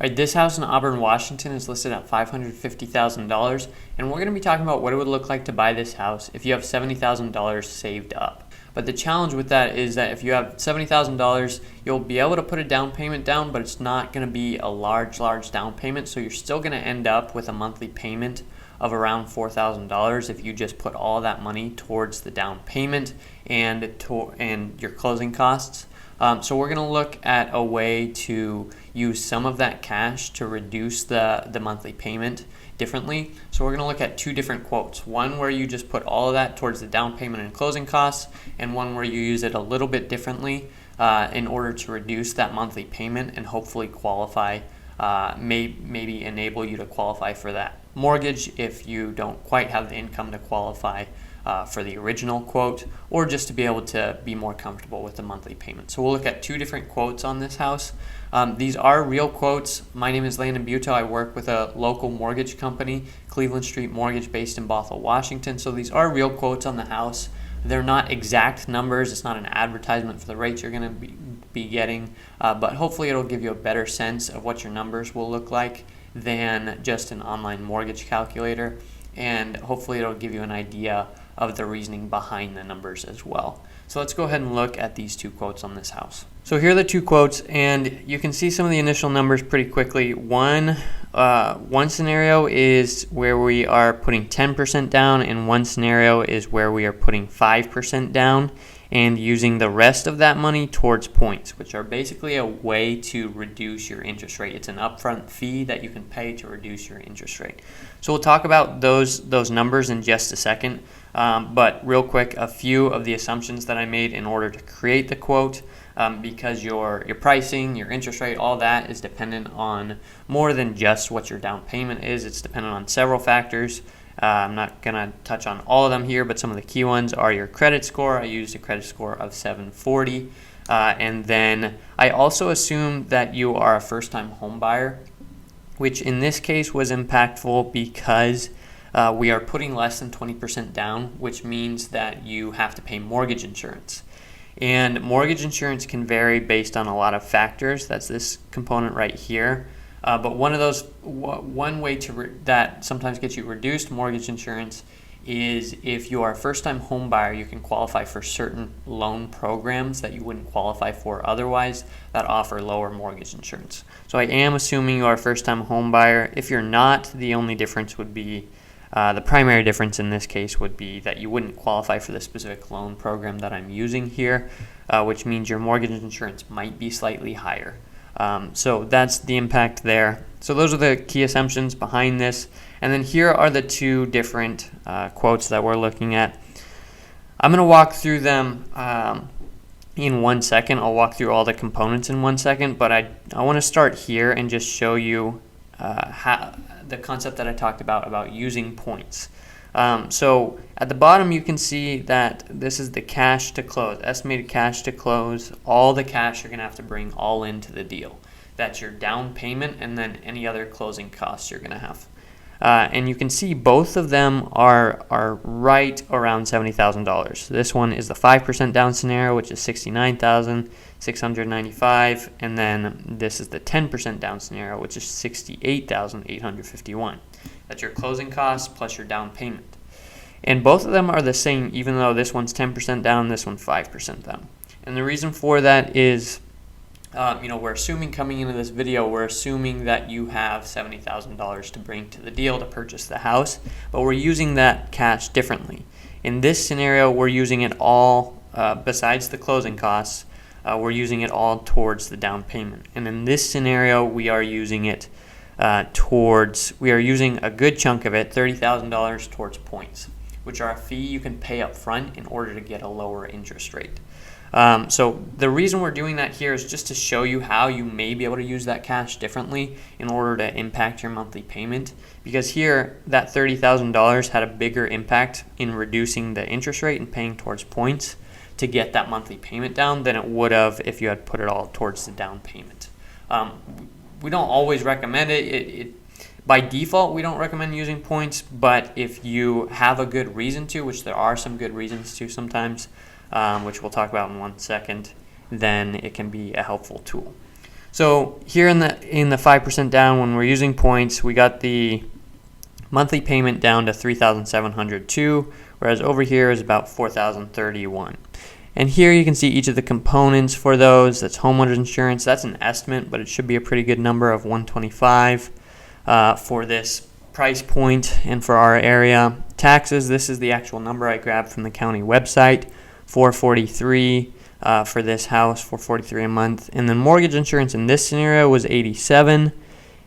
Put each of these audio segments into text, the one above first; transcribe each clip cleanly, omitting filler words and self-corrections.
Right, this house in Auburn, Washington is listed at $550,000, and we're going to be talking about what it would look like to buy this house if you have $70,000 saved up. But the challenge with that is that if you have $70,000, you'll be able to put a down payment down, but it's not going to be a large down payment, so you're still going to end up with a monthly payment of around $4,000 if you just put all that money towards the down payment and your closing costs. So we're going to look at a way to use some of that cash to reduce the monthly payment differently. So we're going to look at two different quotes. One where you just put all of that towards the down payment and closing costs, and one where you use it a little bit differently in order to reduce that monthly payment and hopefully qualify, maybe enable you to qualify for that mortgage if you don't quite have the income to qualify for the original quote, or just to be able to be more comfortable with the monthly payment. So we'll look at two different quotes on this house. These are real quotes. My name is Landon Buto. I work with a local mortgage company, Cleveland Street Mortgage, based in Bothell, Washington. So these are real quotes on the house. They're not exact numbers. It's not an advertisement for the rates you're going to be getting, but hopefully it'll give you a better sense of what your numbers will look like than just an online mortgage calculator, and hopefully it'll give you an idea of the reasoning behind the numbers as well. So let's go ahead and look at these two quotes on this house. So here are the two quotes, and you can see some of the initial numbers pretty quickly. One scenario is where we are putting 10% down, and one scenario is where we are putting 5% down and using the rest of that money towards points, which are basically a way to reduce your interest rate. It's an upfront fee that you can pay to reduce your interest rate. So we'll talk about those numbers in just a second, but real quick, a few of the assumptions that I made in order to create the quote, because your pricing, your interest rate, all that is dependent on more than just what your down payment is. It's dependent on several factors. I'm not going to touch on all of them here, but some of the key ones are your credit score. I used a credit score of 740. And then I also assume that you are a first-time home buyer, which in this case was impactful because we are putting less than 20% down, which means that you have to pay mortgage insurance. And mortgage insurance can vary based on a lot of factors. That's this component right here. But one way that sometimes gets you reduced mortgage insurance is if you are a first-time home buyer, you can qualify for certain loan programs that you wouldn't qualify for otherwise that offer lower mortgage insurance. So I am assuming you are a first-time home buyer. If you're not, the only difference would be, the primary difference in this case would be that you wouldn't qualify for the specific loan program that I'm using here, which means your mortgage insurance might be slightly higher. So that's the impact there. So those are the key assumptions behind this. And then here are the two different quotes that we're looking at. I'm going to walk through them in 1 second. I'll walk through all the components in 1 second, but I want to start here and just show you how the concept that I talked about using points. So at the bottom you can see that this is the cash to close, estimated cash to close, all the cash you're going to have to bring all into the deal. That's your down payment and then any other closing costs you're going to have. And you can see both of them are right around $70,000. This one is the 5% down scenario, which is $69,695, and then this is the 10% down scenario, which is $68,851. That's your closing costs plus your down payment. And both of them are the same, even though this one's 10% down, this one's 5% down. And the reason for that is, we're assuming coming into this video, we're assuming that you have $70,000 to bring to the deal to purchase the house, but we're using that cash differently. In this scenario, we're using it all, besides the closing costs, we're using it all towards the down payment. And in this scenario, we are using it we are using a good chunk of it, $30,000 towards points, which are a fee you can pay up front in order to get a lower interest rate. So the reason we're doing that here is just to show you how you may be able to use that cash differently in order to impact your monthly payment. Because here, that $30,000 had a bigger impact in reducing the interest rate and paying towards points to get that monthly payment down than it would have if you had put it all towards the down payment. We don't always recommend it. By default, we don't recommend using points, but if you have a good reason to, which there are some good reasons to sometimes, which we'll talk about in 1 second, then it can be a helpful tool. So here in the 5% down, when we're using points, we got the monthly payment down to $3,702, whereas over here is about $4,031. And here you can see each of the components for those. That's homeowners insurance. That's an estimate, but it should be a pretty good number of $125 for this price point and for our area. Taxes, this is the actual number I grabbed from the county website, $443 for this house, $443 a month. And then mortgage insurance in this scenario was $87,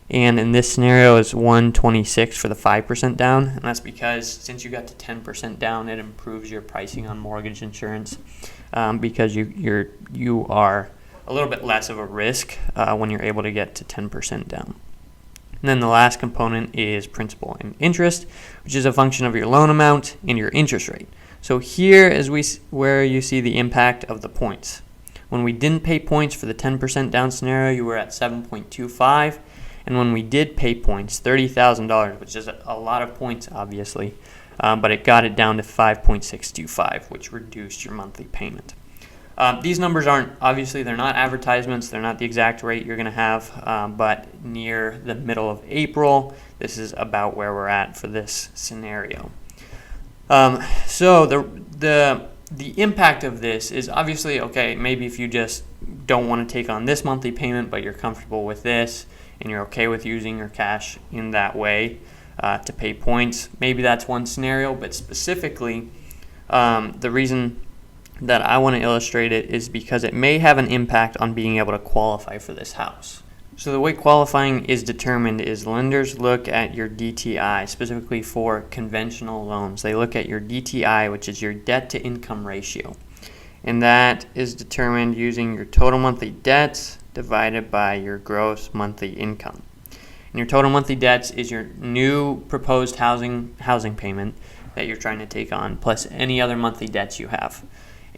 and in this scenario is $126 for the 5% down. And that's because since you got to 10% down, it improves your pricing on mortgage insurance because you are a little bit less of a risk when you're able to get to 10% down. And then the last component is principal and interest, which is a function of your loan amount and your interest rate. So here is where you see the impact of the points. When we didn't pay points for the 10% down scenario, you were at 7.25. And when we did pay points, $30,000, which is a lot of points, obviously, but it got it down to 5.625, which reduced your monthly payment. These numbers obviously they're not advertisements, they're not the exact rate you're going to have, but near the middle of April, this is about where we're at for this scenario. So the impact of this is obviously, okay, maybe if you just don't want to take on this monthly payment, but you're comfortable with this, and you're okay with using your cash in that way to pay points, maybe that's one scenario. But specifically, the reason that I want to illustrate it is because it may have an impact on being able to qualify for this house. So the way qualifying is determined is lenders look at your DTI, specifically for conventional loans. They look at your DTI, which is your debt to income ratio. And that is determined using your total monthly debts divided by your gross monthly income. And your total monthly debts is your new proposed housing payment that you're trying to take on, plus any other monthly debts you have.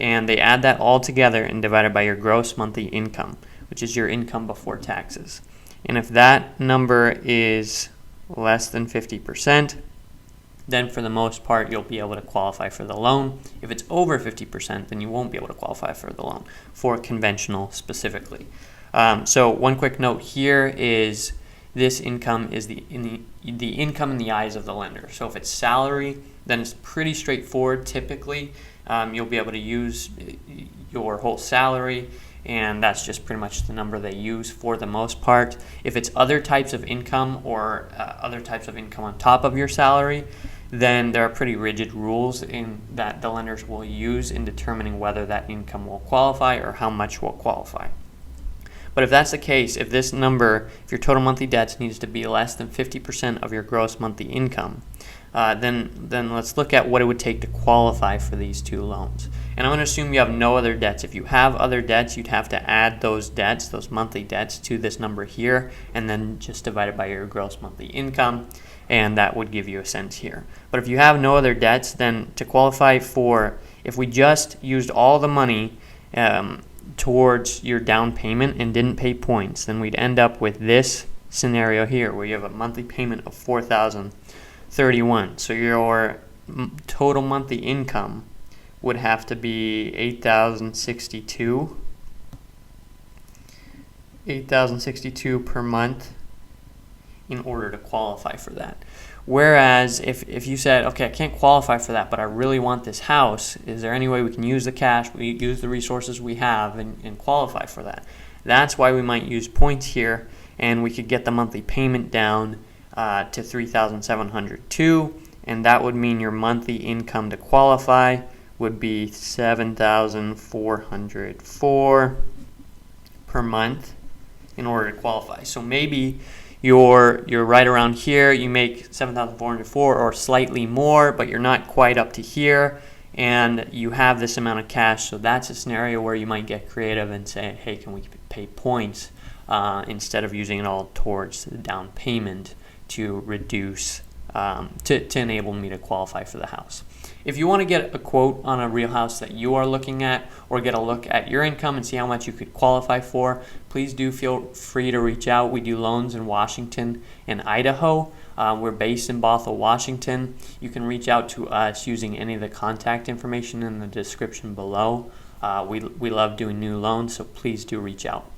And they add that all together and divide it by your gross monthly income, which is your income before taxes. And if that number is less than 50%, then for the most part you'll be able to qualify for the loan. If it's over 50%, then you won't be able to qualify for the loan, for conventional specifically. So one quick note here is this income is the income in the eyes of the lender. So if it's salary, then it's pretty straightforward. Typically, you'll be able to use your whole salary, and that's just pretty much the number they use for the most part. If it's other types of income or other types of income on top of your salary, then there are pretty rigid rules in that the lenders will use in determining whether that income will qualify or how much will qualify. But if that's the case, if this number, if your total monthly debts needs to be less than 50% of your gross monthly income, then let's look at what it would take to qualify for these two loans. And I'm going to assume you have no other debts. If you have other debts, you'd have to add those debts, those monthly debts, to this number here, and then just divide it by your gross monthly income, and that would give you a sense here. But if you have no other debts, then to qualify for, if we just used all the money towards your down payment and didn't pay points, then we'd end up with this scenario here where you have a monthly payment of $4,031. So your total monthly income would have to be $8,062 per month in order to qualify for that. Whereas if you said, okay, I can't qualify for that, but I really want this house, is there any way we can use the cash, we use the resources we have and qualify for that? That's why we might use points here, and we could get the monthly payment down to $3,702, and that would mean your monthly income to qualify would be $7,404 per month in order to qualify. So maybe you're right around here, you make $7,404 or slightly more, but you're not quite up to here, and you have this amount of cash. So that's a scenario where you might get creative and say, hey, can we pay points instead of using it all towards the down payment to reduce, to enable me to qualify for the house. If you want to get a quote on a real house that you are looking at, or get a look at your income and see how much you could qualify for, please do feel free to reach out. We do loans in Washington and Idaho. We're based in Bothell, Washington. You can reach out to us using any of the contact information in the description below. We love doing new loans, so please do reach out.